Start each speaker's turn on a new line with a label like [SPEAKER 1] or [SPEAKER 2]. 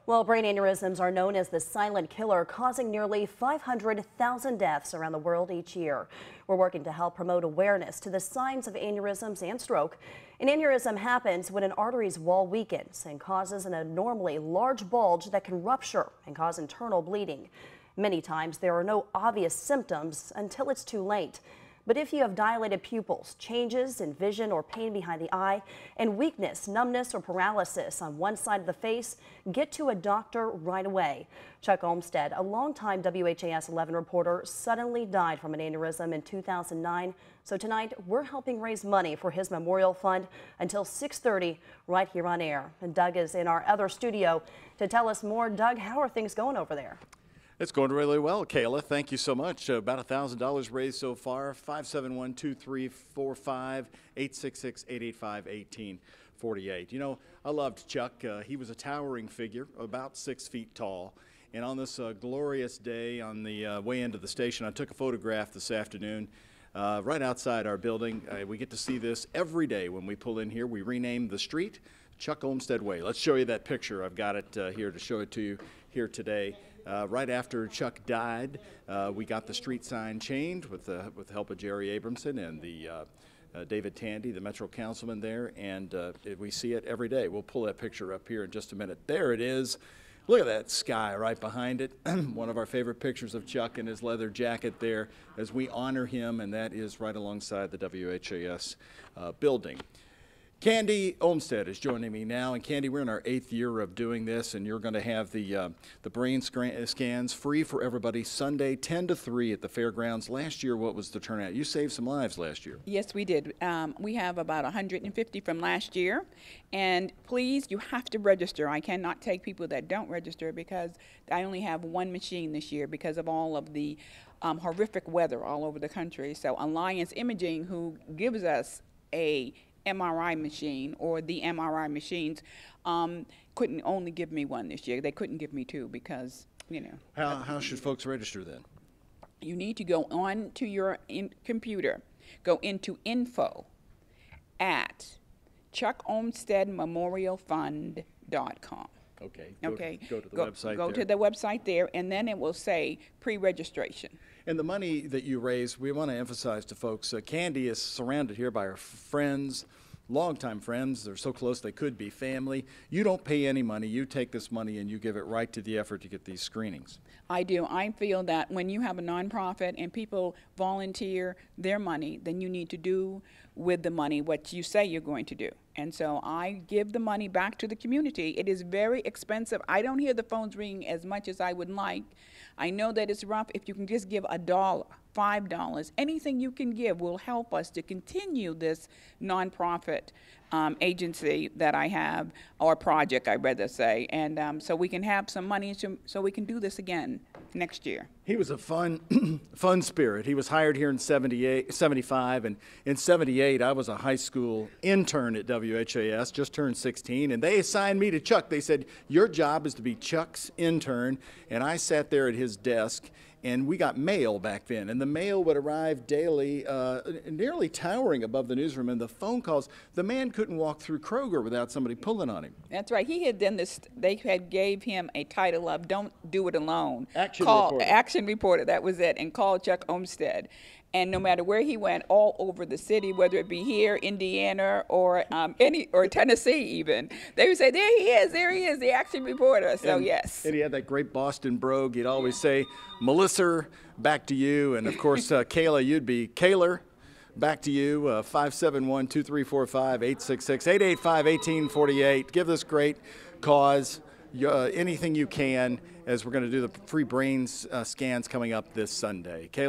[SPEAKER 1] Well, brain aneurysms are known as the silent killer, causing nearly 500,000 deaths around the world each year. We're working to help promote awareness to the signs of aneurysms and stroke. An aneurysm happens when an artery's wall weakens and causes an abnormally large bulge that can rupture and cause internal bleeding. Many times there are no obvious symptoms until it's too late. But if you have dilated pupils, changes in vision or pain behind the eye, and weakness, numbness, or paralysis on one side of the face, get to a doctor right away. Chuck Olmstead, a longtime WHAS 11 reporter, suddenly died from an aneurysm in 2009. So tonight, we're helping raise money for his memorial fund until 6:30 right here on air. And Doug is in our other studio to tell us more. Doug, how are things going over there?
[SPEAKER 2] It's going really well, Kayla. Thank you so much. About $1,000 raised so far. 571-2345-866-885-1848. You know, I loved Chuck. He was a towering figure, about 6 feet tall. And on this glorious day on the way into the station, I took a photograph this afternoon right outside our building. We get to see this every day when we pull in here. We renamed the street Chuck Olmstead Way. Let's show you that picture. I've got it here to show it to you here today. Right after Chuck died, we got the street sign changed with the help of Jerry Abramson and the David Tandy, the Metro Councilman there, and we see it every day. We'll pull that picture up here in just a minute. There it is. Look at that sky right behind it. One of our favorite pictures of Chuck in his leather jacket there as we honor him, and that is right alongside the WHAS building. Candy Olmstead is joining me now, and Candy, we're in our 8th year of doing this, and you're going to have the brain scans free for everybody Sunday 10 to 3 at the fairgrounds. Last year, what was the turnout? You saved some lives last year.
[SPEAKER 3] Yes, we did. We have about 150 from last year, and please, you have to register. I cannot take people that don't register because I only have one machine this year because of all of the horrific weather all over the country. So Alliance Imaging, who gives us a MRI machine, or the MRI machines, couldn't only give me one this year. They couldn't give me two because, you know.
[SPEAKER 2] How should folks register then?
[SPEAKER 3] You need to go on to your computer, go into info at chuckolmsteadmemorialfund.com.
[SPEAKER 2] Okay. Go to the website.
[SPEAKER 3] Go to the website there, and then it will say pre-registration.
[SPEAKER 2] And the money that you raise, we want to emphasize to folks, Candy is surrounded here by her friends, longtime friends. They're so close they could be family. You don't pay any money. You take this money and you give it right to the effort to get these screenings.
[SPEAKER 3] I do. I feel that when you have a nonprofit and people volunteer their money, then you need to do with the money what you say you're going to do. And so I give the money back to the community. It is very expensive. I don't hear the phones ringing as much as I would like. I know that it's rough. If you can just give $1, $5, anything you can give will help us to continue this nonprofit agency that I have, or project, I'd rather say, and so we can have some money so we can do this again next year.
[SPEAKER 2] He was a fun spirit. He was hired here in 75, and in 78, I was a high school intern at WHAS, just turned 16, and they assigned me to Chuck. They said, your job is to be Chuck's intern, and I sat there at his desk, and we got mail back then, and the mail would arrive daily, nearly towering above the newsroom, and the phone calls, the man couldn't walk through Kroger without somebody pulling on him.
[SPEAKER 3] That's right. He had done this, they had gave him a title of Don't Do It Alone.
[SPEAKER 2] Action
[SPEAKER 3] reporter, that was it, and called Chuck Olmstead. And no matter where he went, all over the city, whether it be here, Indiana, or Tennessee even, they would say, there he is, the action reporter. So yes.
[SPEAKER 2] And he had that great Boston brogue. He'd always say, Melissa, back to you. And of course, Kayla, you'd be Kaylor, back to you. 571-2345-866-885-1848. Give this great cause anything you can, as we're going to do the free brain scans coming up this Sunday. Kayla.